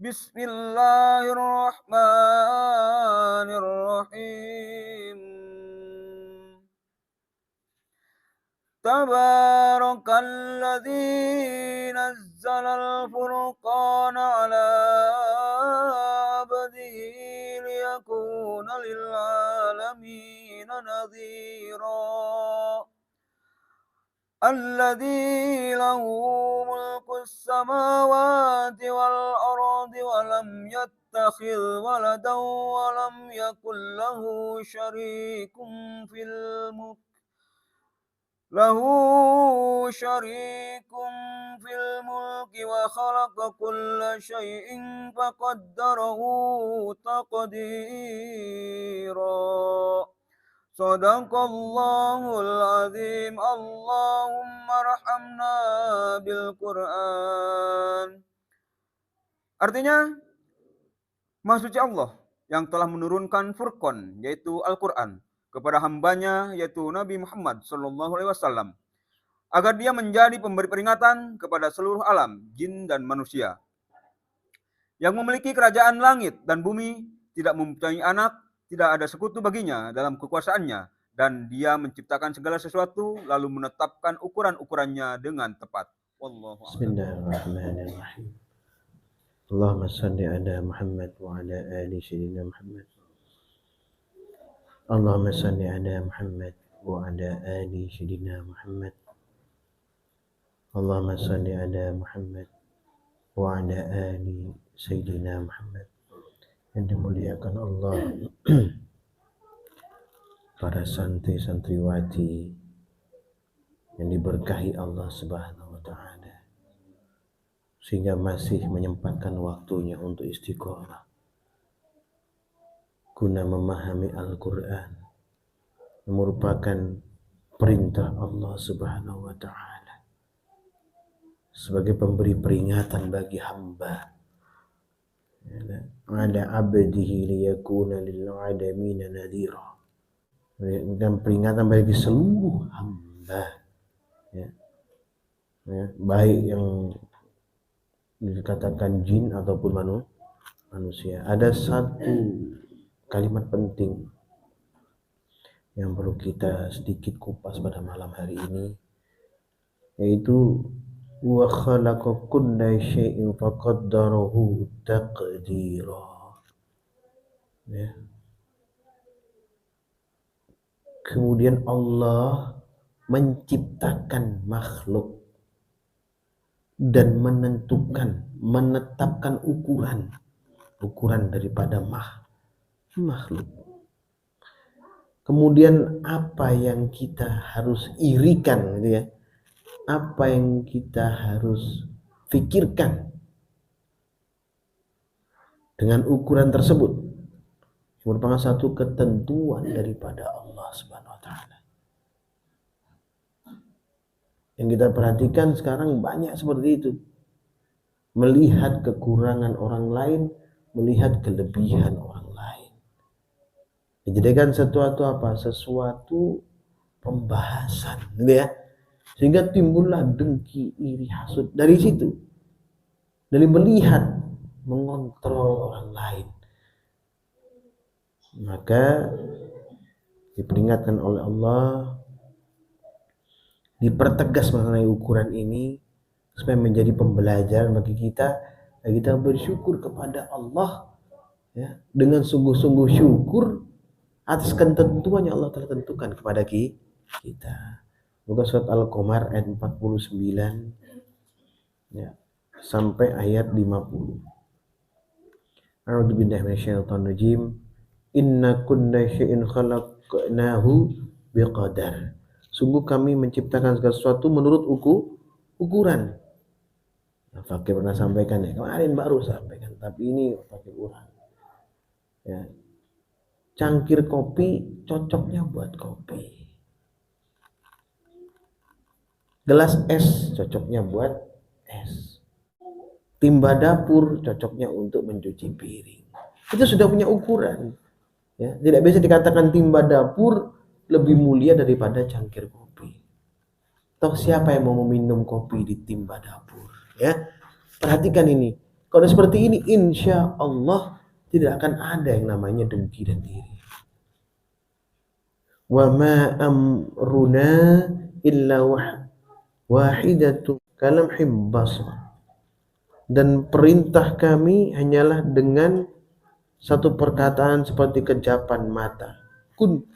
Bismillahirrahmanirrahim. Tabarakalladzi nazzalal furqana ala abdihi liyakuna lil alamina nadhira. Alladzi lahu mulkus samawati wal ardi wa lam yattakhidh waladan wa lam yakul lahu syarikun fil mulk wa khalaqa kulla syai'in faqaddarahu taqdira. Sadaqallahul azim. Allahumma rahamna bil Qur'an. Artinya, Maha Suci Allah yang telah menurunkan Furqan, yaitu Al-Quran, kepada hambanya, yaitu Nabi Muhammad SAW, agar dia menjadi pemberi peringatan kepada seluruh alam, jin dan manusia. Yang memiliki kerajaan langit dan bumi, tidak mempunyai anak, tidak ada sekutu baginya dalam kekuasaannya, dan dia menciptakan segala sesuatu, lalu menetapkan ukuran-ukurannya dengan tepat. Wallahu a'lam. Bismillahirrahmanirrahim. Allahumma salli ala Muhammad wa ala ali sayyidina Muhammad. Allahumma salli ala Muhammad wa ala ali sayyidina Muhammad. Allahumma salli ala Muhammad wa ala ali sayyidina Muhammad. Yang dimuliakan Allah, para santri-santriwati yang diberkahi Allah Subhanahu wa ta'ala, sehingga masih menyempatkan waktunya untuk istiqomah guna memahami Al-Quran, yang merupakan perintah Allah Subhanahu wa ta'ala sebagai pemberi peringatan bagi hamba, ala abdihi liyakuna lil alamina nadhira, dan peringatan bagi seluruh hamba, baik yang dikatakan jin ataupun manusia. Ada satu kalimat penting yang perlu kita sedikit kupas pada malam hari ini, yaitu wa khalaqa kulla syai'in faqaddarahu taqdira. Kemudian Allah menciptakan makhluk dan menetapkan ukuran daripada makhluk. Kemudian apa yang kita harus irikan, gitu ya, apa yang kita harus pikirkan dengan ukuran tersebut, merupakan satu ketentuan daripada Allah Subhanahu wa ta'ala. Yang kita perhatikan sekarang banyak seperti itu, melihat kekurangan orang lain, melihat kelebihan orang lain, dijadikan sesuatu pembahasan, gitu ya, sehingga timbullah dengki, iri, hasud dari situ, dari melihat, mengontrol orang lain. Maka diperingatkan oleh Allah, dipertegas mengenai ukuran ini supaya menjadi pembelajaran bagi kita, agar kita bersyukur kepada Allah, ya, dengan sungguh-sungguh syukur atas ketentuan yang Allah telah tentukan kepada kita. Buka surat Al-Qamar ayat 49 ya, sampai ayat 50. A'udzubillahi minasyaitonir rajim. Inna kulla syai'in khalaqnahu biqadar. Sungguh kami menciptakan segala sesuatu menurut ukuran. Nah, Fakir pernah sampaikan ya, kemarin baru sampaikan, tapi ini pakai ukuran. Ya. Cangkir kopi cocoknya buat kopi. Gelas es cocoknya buat es. Timba dapur cocoknya untuk mencuci piring. Itu sudah punya ukuran. Ya, tidak bisa dikatakan timba dapur lebih mulia daripada cangkir kopi. Toh siapa yang mau meminum kopi di timba dapur? Ya, perhatikan ini. Kalau seperti ini, insya Allah tidak akan ada yang namanya dengki dan iri. Wa ma amruna illa wahidatu kalamhim basar. Dan perintah kami hanyalah dengan satu perkataan seperti kejapan mata. Kun.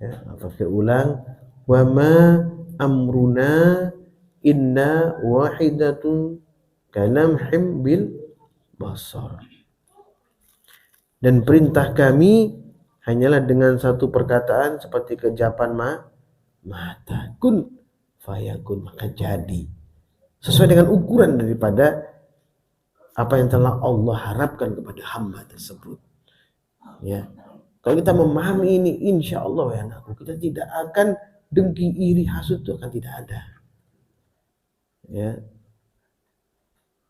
Ya, fakir ulang. Wa ma amruna inna wahidatun kalamhim bil basar. Dan perintah kami hanyalah dengan satu perkataan seperti kejapan mata. Kun fayakun, maka jadi. Sesuai dengan ukuran daripada apa yang telah Allah harapkan kepada hamba tersebut. Ya. Kalau kita memahami ini, insya Allah ya anakku, kita tidak akan dengki, iri, hasut, itu akan tidak ada. Ya.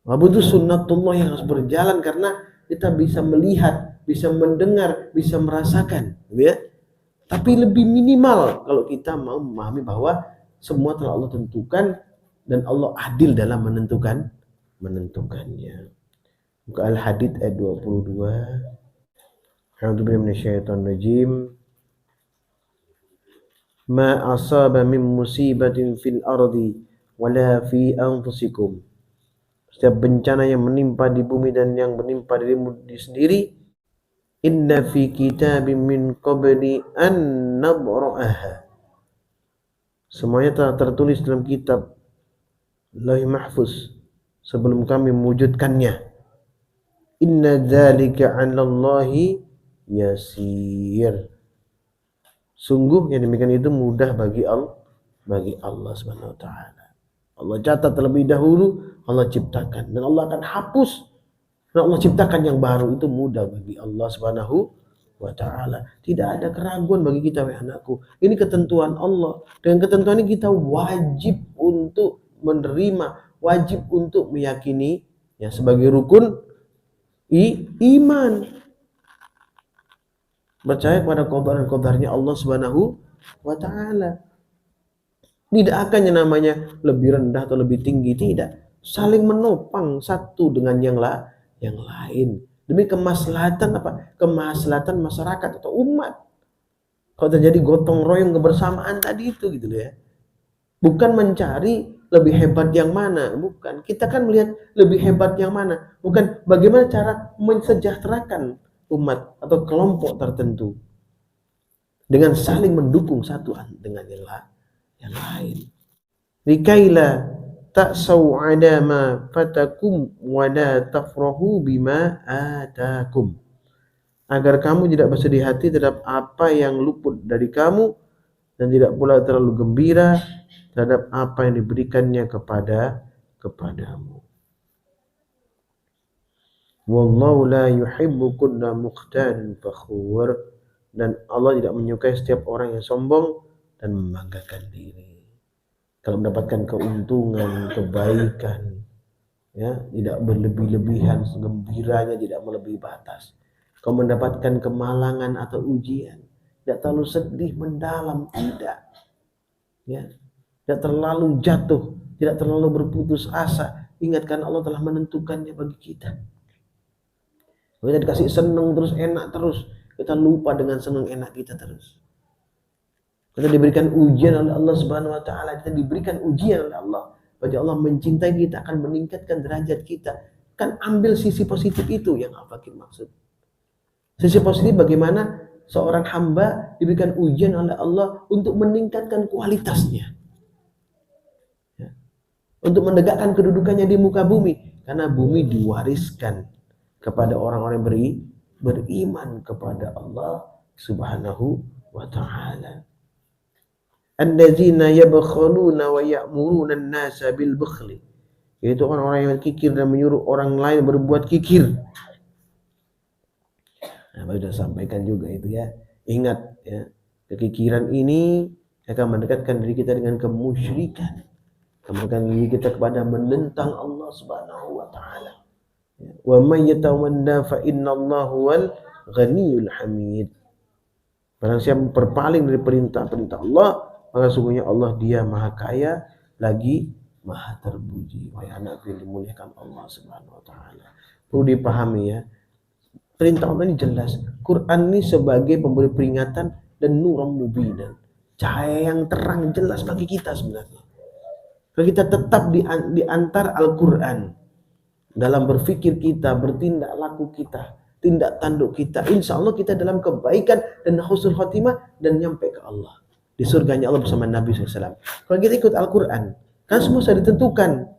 Wabudhu sunnatullah yang harus berjalan karena kita bisa melihat, bisa mendengar, bisa merasakan, ya. Tapi lebih minimal kalau kita mau memahami bahwa semua telah Allah tentukan dan Allah adil dalam menentukannya. Buka Al-Hadid ayat 22. A'udzubillahi minasyaitonir rajim. Ma asaba min musibatin fil ardi wala fi anfusikum. Setiap bencana yang menimpa di bumi dan yang menimpa dirimu sendiri, inna fi kitabim min qabli an nabra'aha. Semuanya telah tertulis dalam kitab Lauh Mahfuz sebelum kami mewujudkannya. Inna dzalika 'alallahi yasir. Sungguh yang demikian itu mudah bagi Allah Subhanahu wa taala. Allah catat terlebih dahulu, Allah ciptakan, dan Allah akan hapus, dan Allah ciptakan yang baru. Itu mudah bagi Allah Subhanahu wa taala. Tidak ada keraguan bagi kita, wahai anakku. Ini ketentuan Allah. Dengan ketentuan ini kita wajib untuk menerima, wajib untuk meyakini ya sebagai rukun iman. Percaya kepada qada dan qadarnya Allah Subhanahu wa taala. Tidak akan yang namanya lebih rendah atau lebih tinggi, tidak. Saling menopang satu dengan yang lain. Demi kemaslahatan apa? Kemaslahatan masyarakat atau umat. Kalau terjadi gotong royong kebersamaan tadi itu gitu ya. Bukan mencari lebih hebat yang mana, bukan. Kita kan melihat lebih hebat yang mana, bukan bagaimana cara mensejahterakan umat atau kelompok tertentu dengan saling mendukung satu dengan yang lain. Likaila ta'saw 'ala ma fatakum wa la tafrahu bima atakum. Agar kamu tidak bersedih hati terhadap apa yang luput dari kamu dan tidak pula terlalu gembira terhadap apa yang diberikannya kepadamu. Wallahu la yuhibbu kulla mukhtalin fakhur. Dan Allah tidak menyukai setiap orang yang sombong dan membanggakan diri. Kalau mendapatkan keuntungan, kebaikan, ya, tidak berlebih-lebihan, gembiranya tidak melebihi batas. Kalau mendapatkan kemalangan atau ujian, tidak terlalu sedih mendalam, tidak. Ya, tidak terlalu jatuh, tidak terlalu berputus asa. Ingatkan Allah telah menentukannya bagi kita. Kita dikasih senang terus, enak terus, kita lupa dengan senang enak kita terus. Kita diberikan ujian oleh Allah Subhanahu wa taala, kita diberikan ujian oleh Allah. Bagi Allah mencintai kita, akan meningkatkan derajat kita. Kan ambil sisi positif itu yang Al-Fakir maksud. Sisi positif bagaimana seorang hamba diberikan ujian oleh Allah untuk meningkatkan kualitasnya. Ya. Untuk menegakkan kedudukannya di muka bumi. Karena bumi diwariskan kepada orang-orang beriman kepada Allah Subhanahu wa ta'ala. Allazina yabkhaluna wa ya'muruna an-nasa bil bukhli. Yaitu orang-orang yang kikir dan menyuruh orang lain berbuat kikir. Nah, sudah sampaikan juga itu ya. Ingat ya, kekikiran ini akan mendekatkan diri kita dengan kemusyrikan. Mendekatkan diri kita kepada menentang Allah Subhanahu wa ta'ala. Wa may yatawanna fa innallaha wal ghaniyul hamid. Barang siapa berpaling dari perintah-perintah Allah, maka sungguhnya Allah dia maha kaya lagi maha terpuji. Wahai anakku yang dimuliakan Allah Subhanahu wa taala. Perlu dipahami ya. Perintah Allah ini jelas. Quran ini sebagai pemberi peringatan dan nuram mubinan. Cahaya yang terang jelas bagi kita sebenarnya. Kalau kita tetap di antara Al-Quran dalam berpikir kita, bertindak laku kita, tindak tanduk kita, insya Allah kita dalam kebaikan dan husnul khotimah dan nyampe ke Allah. Di surganya Allah bersama Nabi SAW. Kalau kita ikut Al-Quran, kan semua sudah ditentukan.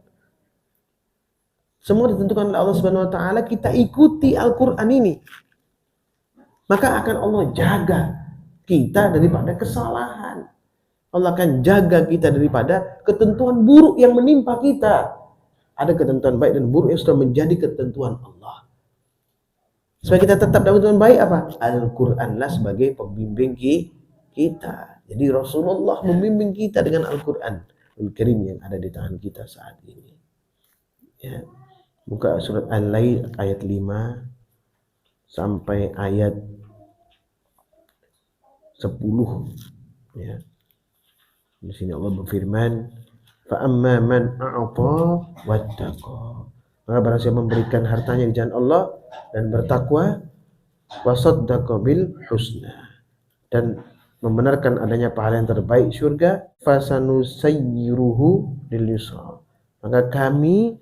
Semua ditentukan oleh Allah Subhanahu wa taala, kita ikuti Al-Qur'an ini. Maka akan Allah jaga kita daripada kesalahan. Allah akan jaga kita daripada ketentuan buruk yang menimpa kita. Ada ketentuan baik dan buruk yang sudah menjadi ketentuan Allah. Supaya kita tetap dalam ketentuan baik apa? Al-Qur'anlah sebagai pembimbing kita. Jadi Rasulullah membimbing kita dengan Al-Qur'an Al-Karim yang ada di tangan kita saat ini. Ya. Buka surat Al-Lail ayat 5 sampai ayat 10 ya. Di sini Allah berfirman, fa amma man a'ta wattaqa. Maka barang siapa memberikan hartanya di jalan Allah dan bertakwa, wa saddaqa bil husna, dan membenarkan adanya pahala yang terbaik surga, fasanusayyiruhu lil yusra. Maka kami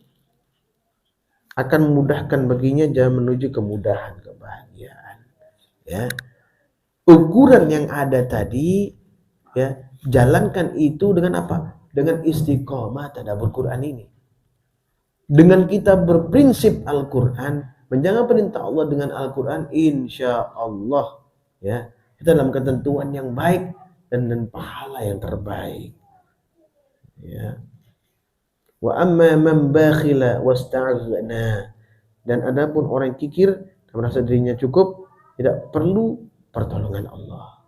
akan memudahkan baginya jalan menuju kemudahan, kebahagiaan. Ya. Ukuran yang ada tadi, ya, jalankan itu dengan apa? Dengan istiqomah tadabbur Quran ini. Dengan kita berprinsip Al-Quran, menjaga perintah Allah dengan Al-Quran, insya Allah, ya, kita dalam ketentuan yang baik dan pahala yang terbaik. Ya. Wa amma man bakhila wasta'ghna, dan adapun orang kikir dan merasa dirinya cukup, tidak perlu pertolongan Allah.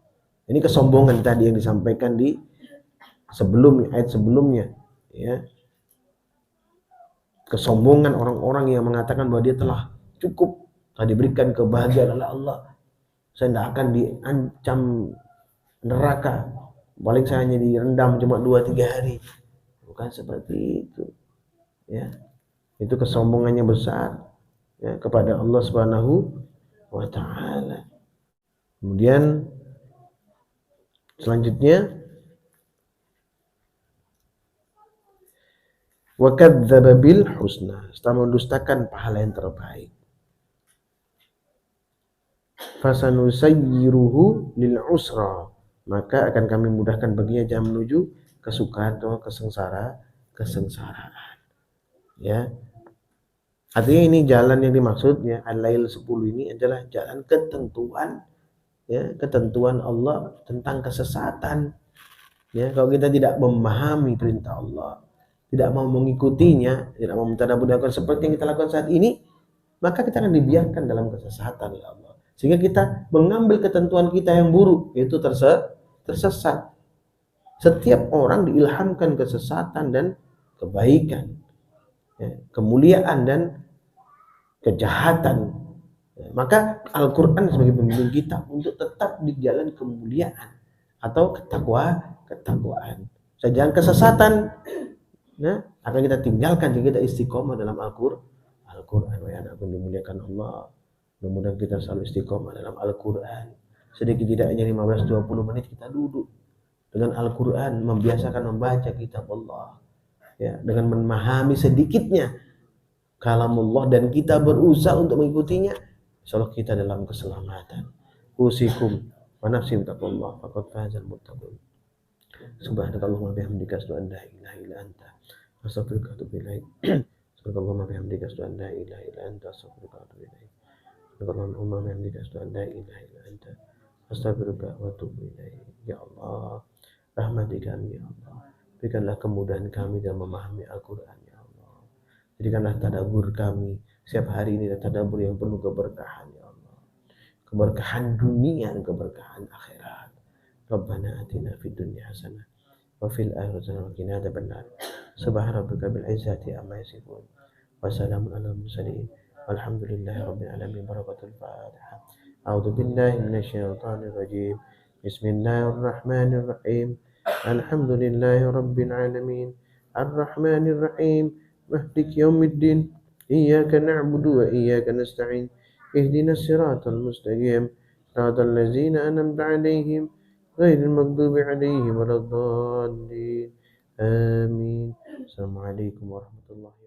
Ini kesombongan tadi yang disampaikan di sebelumnya, ayat sebelumnya, ya. Kesombongan orang-orang yang mengatakan bahwa dia telah cukup, telah diberikan kebahagiaan oleh Allah. Saya tidak akan diancam neraka, paling saya hanya direndam cuma 2-3 hari. Bukan seperti itu, ya. Itu kesombongannya besar, ya, kepada Allah Subhanahu wa taala. Kemudian selanjutnya, wa kadzdzaba bil husna, setelah mendustakan pahala yang terbaik. Fasanusayyiruhu lil usra, maka akan kami mudahkan baginya jalan menuju kesukaan atau kesengsaraan. Ya. Artinya ini jalan yang dimaksud, ya, Al-Lail 10 ini adalah jalan ketentuan, ya, ketentuan Allah tentang kesesatan. Ya, kalau kita tidak memahami perintah Allah, tidak mau mengikutinya, tidak mau mentadabbur seperti yang kita lakukan saat ini, maka kita akan dibiarkan dalam kesesatan oleh Allah. Sehingga kita mengambil ketentuan kita yang buruk, yaitu tersesat. Setiap orang diilhamkan kesesatan dan kebaikan, ya, kemuliaan dan kejahatan. Ya, maka Al-Quran sebagai pembimbing kita untuk tetap di jalan kemuliaan atau ketakwaan. Jalan kesesatan, ya, akan kita tinggalkan jika kita istiqomah dalam Al-Quran. Ya, anakku dimuliakan Allah, mudah-mudahan kita selalu istiqomah dalam Al-Quran. Sedikit tidaknya 15-20 menit kita duduk dengan Al-Quran, membiasakan membaca kitab Allah, ya, dengan memahami sedikitnya kalamullah dan kita berusaha untuk mengikutinya, insyaallah kita dalam keselamatan. Usikum wa nafsi taqullah faqad fazal muttaqun. Subhanakallahumma bihamdika asyhadu an la ilaha illa anta astaghfiruka wa atubu ilaik. Subhanakallahumma bihamdika asyhadu an la ilaha illa anta astaghfiruka wa atubu ilaik. Subhanakallahumma bihamdika asyhadu an la ilaha illa anta astaghfiruka wa atubu ilaik. Ya Allah, rahmati kami, ya Allah. Berikanlah kemudahan kami dalam memahami Al-Quran, ya Allah. Jadikanlah tadabbur kami setiap hari ini tadabbur yang penuh keberkahan, ya Allah. Keberkahan dunia dan keberkahan akhirat. Rabbana atina fid dunya hasanah wa fil akhirati hasanah wa qina adzabannar. Subhana rabbika bil izzati amma yasifun wa salamun alal mursalin walhamdulillahi rabbil alamin. Barakatul Fatihah. A'udzu billahi minasyaitonir rajim. Bismillahirrahmanirrahim. Alhamdulillahi rabbil alamin. الرحمن الرحيم مالك يوم الدين إياك نعبد وإياك نستعين اهدنا الصراط المستقيم صراط الذين أنعمت عليهم غير المغضوب عليهم ولا الضالين آمين. السلام عليكم ورحمة الله.